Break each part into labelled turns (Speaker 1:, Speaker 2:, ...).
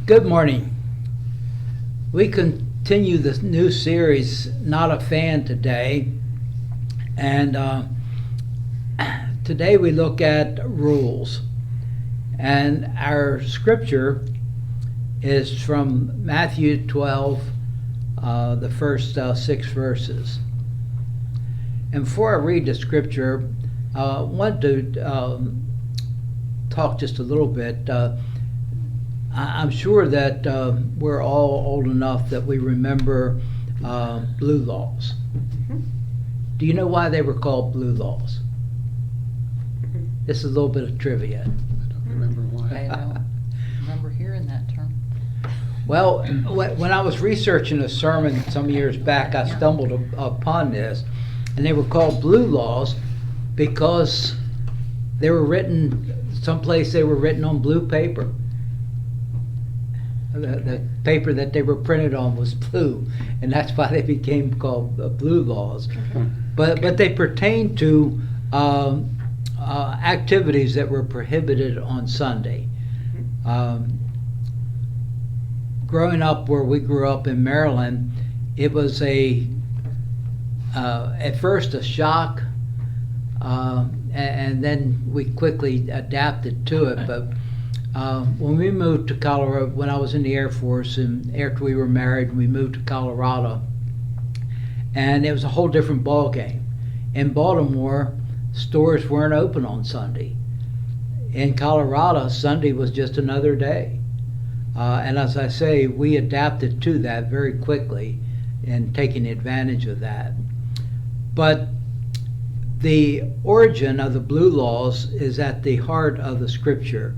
Speaker 1: Good morning. We continue this new series, Not a Fan, today. And today we look at rules. And our scripture is from Matthew 12, the first 6 verses. And before I read the scripture, I want to talk just a little bit. I'm sure that we're all old enough that we remember blue laws.
Speaker 2: Mm-hmm.
Speaker 1: Do you know why they were called blue laws? This is a little bit of trivia.
Speaker 3: I don't remember
Speaker 2: I
Speaker 3: why.
Speaker 2: don't remember hearing that term.
Speaker 1: Well, when I was researching a sermon some years back, I stumbled upon this, and they were called blue laws because they were written, someplace they were written on blue paper. The paper that they were printed on was blue, and that's why they became called blue laws. But they pertain to activities that were prohibited on Sunday. Growing up where we grew up in Maryland, it was at first a shock, and then we quickly adapted to it. But when we moved to Colorado, when I was in the Air Force, and after we were married, we moved to Colorado, and it was a whole different ball game. In Baltimore, stores weren't open on Sunday. In Colorado, Sunday was just another day. And as I say, we adapted to that very quickly and taking advantage of that. But the origin of the blue laws is at the heart of the scripture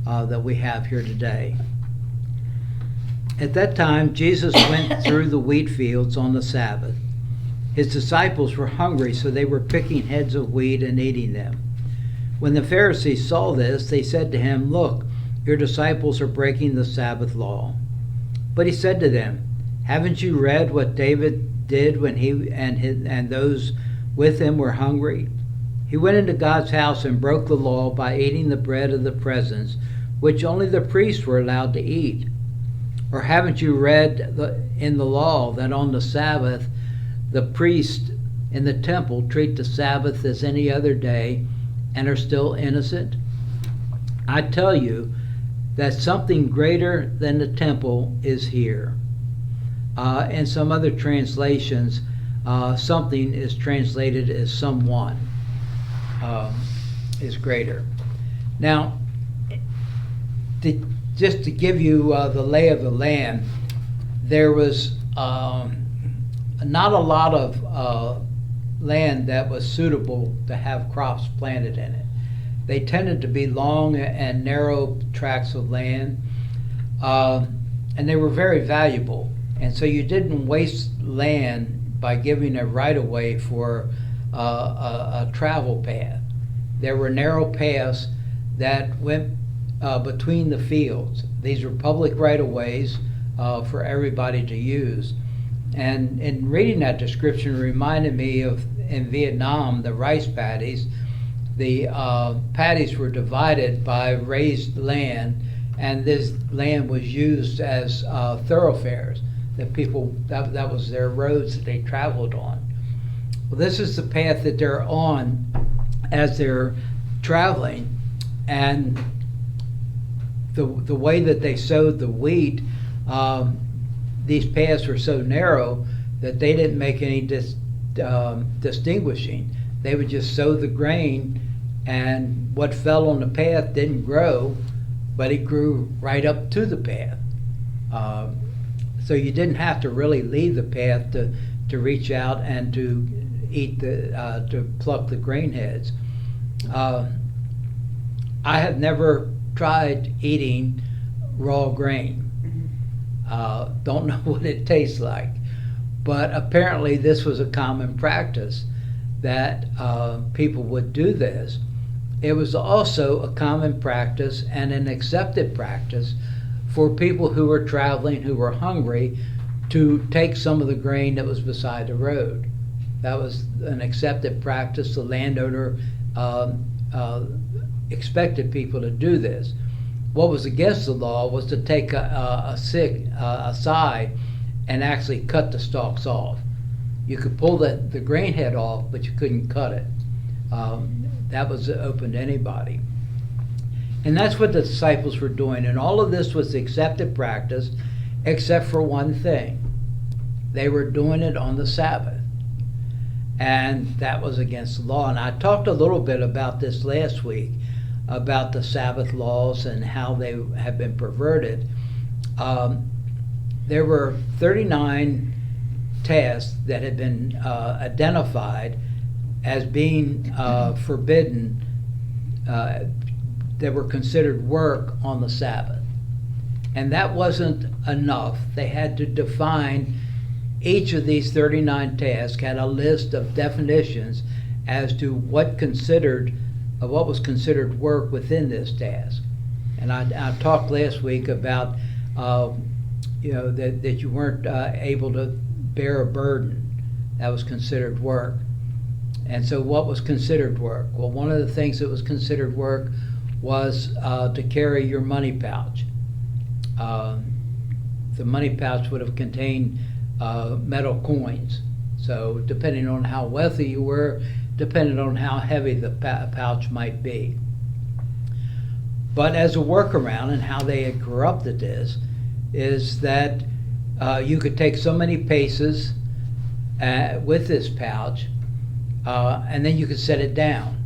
Speaker 1: that we have here today. At that time, Jesus went through the wheat fields on the Sabbath. His disciples were hungry, so they were picking heads of wheat and eating them. When the Pharisees saw this, they said to him, "Look, your disciples are breaking the Sabbath law." But he said to them, "Haven't you read what David did when he and those with him were hungry? He went into God's house and broke the law by eating the bread of the presence, which only the priests were allowed to eat. Or haven't you read in the law that on the Sabbath the priests in the temple treat the Sabbath as any other day and are still innocent? I tell you that something greater than the temple is here." In some other translations, something is translated as someone is greater. Now, just to give you the lay of the land, there was not a lot of land that was suitable to have crops planted in it. They tended to be long and narrow tracts of land, and they were very valuable. And so you didn't waste land by giving a right-of-way for a travel path. There were narrow paths that went between the fields. These were public right-of-ways for everybody to use. And in reading that description, it reminded me of in Vietnam, the rice paddies. The paddies were divided by raised land, and this land was used as thoroughfares. That was their roads that they traveled on. Well, this is the path that they're on as they're traveling, and the way that they sowed the wheat, these paths were so narrow that they didn't make any distinguishing. They would just sow the grain, and what fell on the path didn't grow, but it grew right up to the path. So you didn't have to really leave the path to reach out and to eat to pluck the grain heads. I have never tried eating raw grain. Don't know what it tastes like, but apparently this was a common practice that people would do this. It was also a common practice and an accepted practice for people who were traveling, who were hungry, to take some of the grain that was beside the road. That was an accepted practice. The landowner expected people to do this. what was against the law was to take a stick aside and actually cut the stalks off. You could pull the grain head off, but you couldn't cut it. That was open to anybody. And that's what the disciples were doing. And all of this was accepted practice, except for one thing. They were doing it on the Sabbath. And that was against the law. And I talked a little bit about this last week, about the Sabbath laws and how they have been perverted. There were 39 tasks that had been identified as being forbidden, that were considered work on the Sabbath. And that wasn't enough. They had to define each of these 39 tasks, had a list of definitions as to what was considered work within this task. And I talked last week about that you weren't able to bear a burden. That was considered work. And so what was considered work? Well, one of the things that was considered work was to carry your money pouch. The money pouch would have contained metal coins. So depending on how wealthy you were, depending on how heavy the pouch might be. But as a workaround, and how they had corrupted this, is that you could take so many paces with this pouch, and then you could set it down.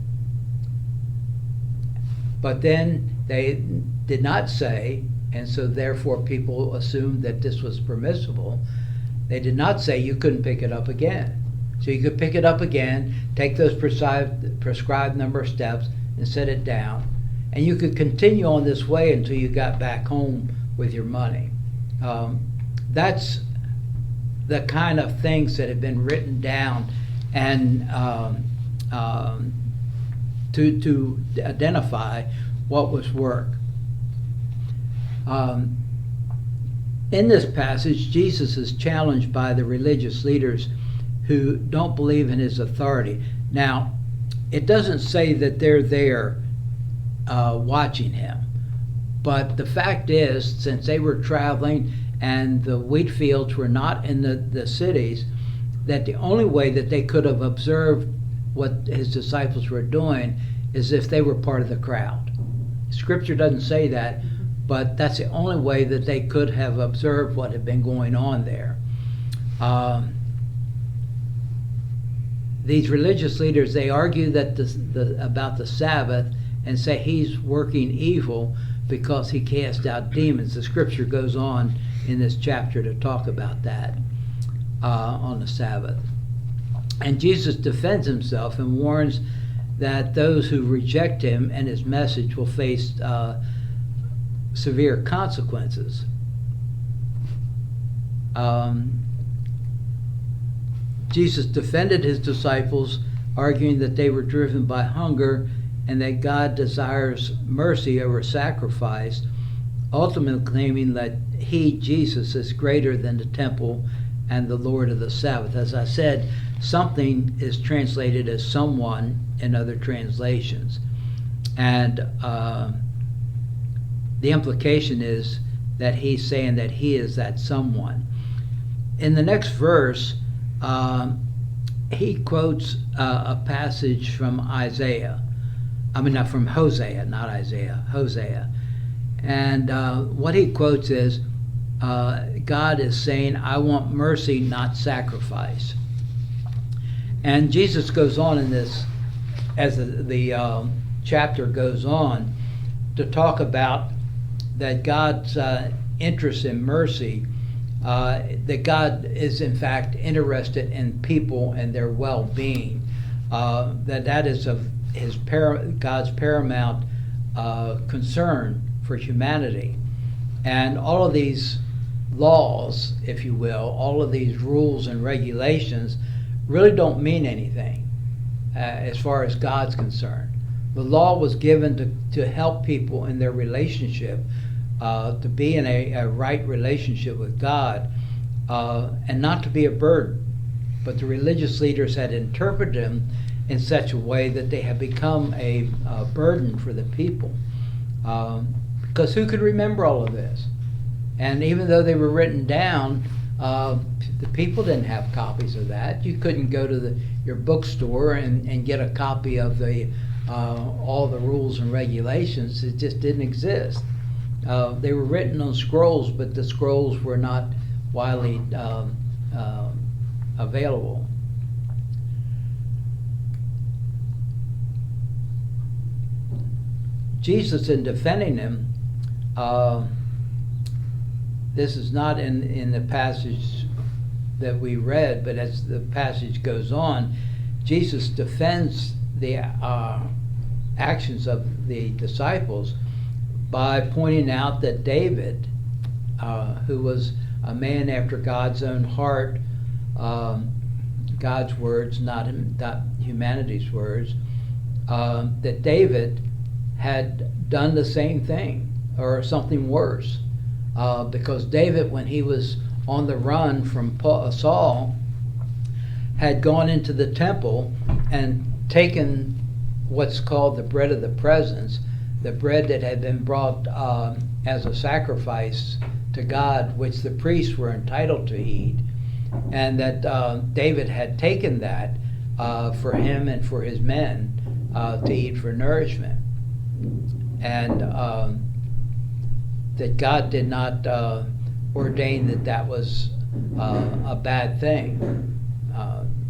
Speaker 1: But then they did not say, and so therefore people assumed that this was permissible, they did not say you couldn't pick it up again. So you could pick it up again, take those prescribed number of steps, and set it down. And you could continue on this way until you got back home with your money. That's the kind of things that have been written down and to identify what was work. In this passage, Jesus is challenged by the religious leaders who don't believe in his authority. Now, it doesn't say that they're there watching him, but the fact is, since they were traveling and the wheat fields were not in the cities, that the only way that they could have observed what his disciples were doing is if they were part of the crowd. Scripture doesn't say that, but that's the only way that they could have observed what had been going on there. These religious leaders, they argue that about the Sabbath and say he's working evil because he cast out demons. The scripture goes on in this chapter to talk about that on the Sabbath. And Jesus defends himself and warns that those who reject him and his message will face severe consequences. Jesus defended his disciples, arguing that they were driven by hunger and that God desires mercy over sacrifice, ultimately claiming that he, Jesus, is greater than the temple and the Lord of the Sabbath. As I said, something is translated as someone in other translations. And the implication is that he's saying that he is that someone. In the next verse, he quotes a passage from Isaiah. I mean, not from Hosea, not Isaiah, Hosea. And what he quotes is, God is saying, I want mercy, not sacrifice. And Jesus goes on in this, as the chapter goes on, to talk about that God's interest in mercy, that God is in fact interested in people and their well-being, that is of God's paramount concern for humanity. And all of these laws, if you will, all of these rules and regulations really don't mean anything as far as God's concerned. The law was given to help people in their relationship, to be in a right relationship with God, and not to be a burden. But the religious leaders had interpreted them in such a way that they have become a burden for the people, because who could remember all of this? And even though they were written down, the people didn't have copies of that. You couldn't go to your bookstore and get a copy of all the rules and regulations. It just didn't exist. They were written on scrolls, but the scrolls were not widely available. Jesus, in defending him, this is not in the passage that we read, but as the passage goes on, Jesus defends the actions of the disciples by pointing out that David, who was a man after God's own heart, God's words, not humanity's words, that David had done the same thing or something worse. Because David, when he was on the run from Saul, had gone into the temple and taken what's called the bread of the presence, the bread that had been brought as a sacrifice to God, which the priests were entitled to eat, and that David had taken that for him and for his men to eat for nourishment. And that God did not ordain that was a bad thing.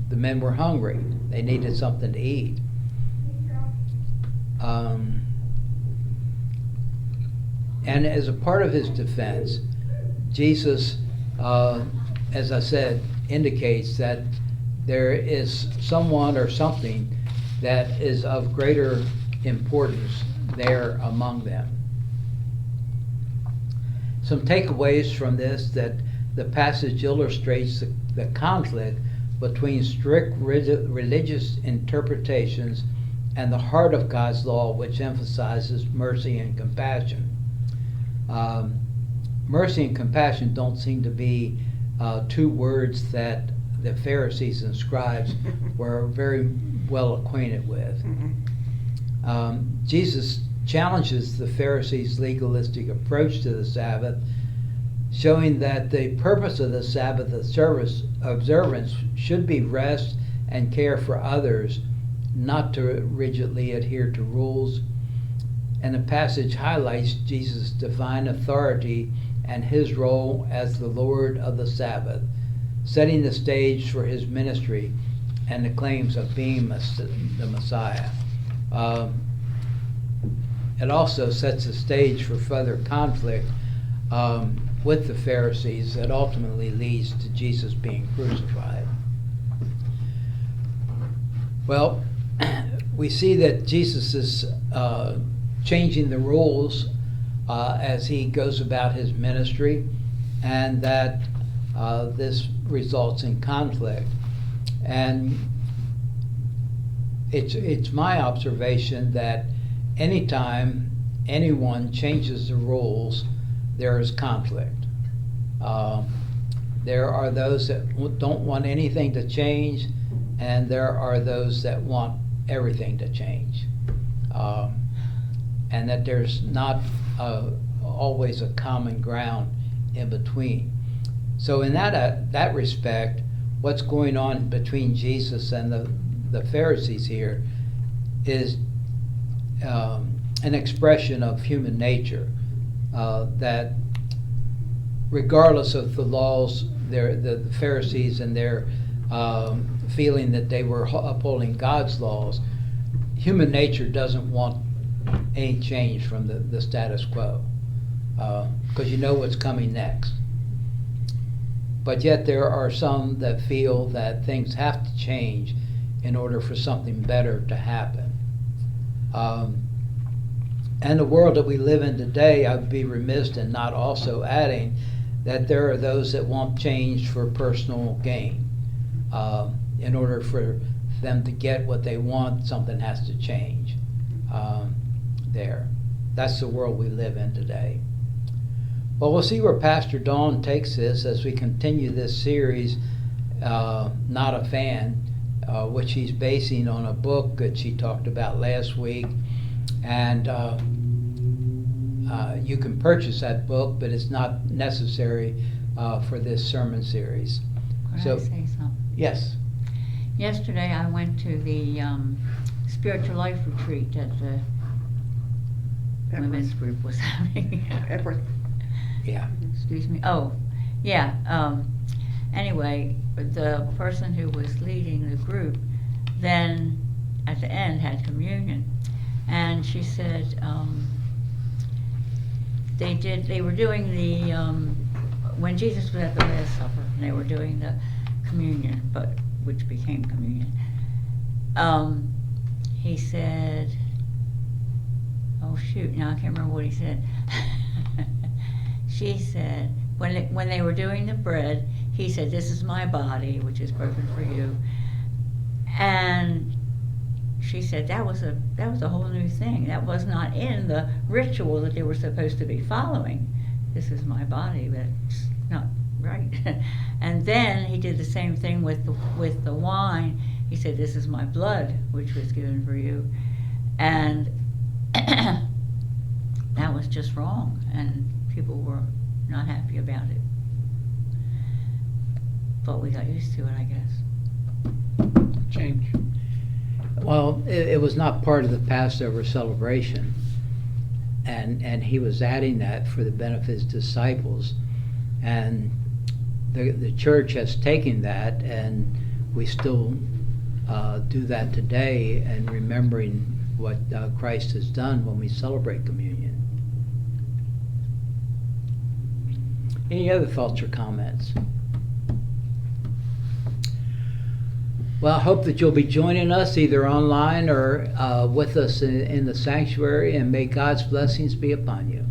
Speaker 1: The men were hungry. They needed something to eat. And as a part of his defense, Jesus, as I said, indicates that there is someone or something that is of greater importance there among them. Some takeaways from this: that the passage illustrates the conflict between strict religious interpretations and the heart of God's law, which emphasizes mercy and compassion. Mercy and compassion don't seem to be two words that the Pharisees and scribes were very well acquainted with. Jesus challenges the Pharisees' legalistic approach to the Sabbath, showing that the purpose of the Sabbath observance should be rest and care for others, not to rigidly adhere to rules. And the passage highlights Jesus' divine authority and his role as the Lord of the Sabbath, setting the stage for his ministry and the claims of being the Messiah. It also sets the stage for further conflict with the Pharisees that ultimately leads to Jesus being crucified. Well, we see that Jesus is changing the rules as he goes about his ministry, and that this results in conflict. And it's my observation that anytime anyone changes the rules, there is conflict. There are those that don't want anything to change, and there are those that want everything to change. And that there's not always a common ground in between. So in that respect, what's going on between Jesus and the Pharisees here is an expression of human nature, that regardless of the laws, the Pharisees and their feeling that they were upholding God's laws, human nature doesn't want any change from the status quo, because you know what's coming next. But yet there are some that feel that things have to change in order for something better to happen. And the world that we live in today, I'd be remiss in not also adding that there are those that want change for personal gain. In order for them to get what they want, something has to change there. That's the world we live in today. Well, we'll see where Pastor Dawn takes this as we continue this series, Not a Fan, which he's basing on a book that she talked about last week. And You can purchase that book, but it's not necessary for this sermon series.
Speaker 2: Could
Speaker 1: So-
Speaker 2: I say something?
Speaker 1: Yes.
Speaker 2: Yesterday, I went to the spiritual life retreat that the women's group was having.
Speaker 3: Epworth.
Speaker 1: Yeah.
Speaker 2: Excuse me. Oh, yeah. Anyway, the person who was leading the group then at the end had communion, and she said they were doing the when Jesus was at the Last Supper, and they were doing the communion, but which became communion. He said, oh shoot, now I can't remember what he said. She said, when they were doing the bread, he said, "This is my body, which is broken for you." And she said that was a whole new thing. That was not in the ritual that they were supposed to be following. This is my body, that's not right. And then he did the same thing with the wine. He said, "This is my blood, which was given for you," and that was just wrong, and people were not happy about it. But we got used to it, I guess.
Speaker 4: Change.
Speaker 1: Well, it was not part of the Passover celebration, and he was adding that for the benefit of his disciples, and the church has taken that, and we still do that today, and remembering what Christ has done when we celebrate communion. Any other thoughts or comments? Well, I hope that you'll be joining us either online or with us in the sanctuary, and may God's blessings be upon you.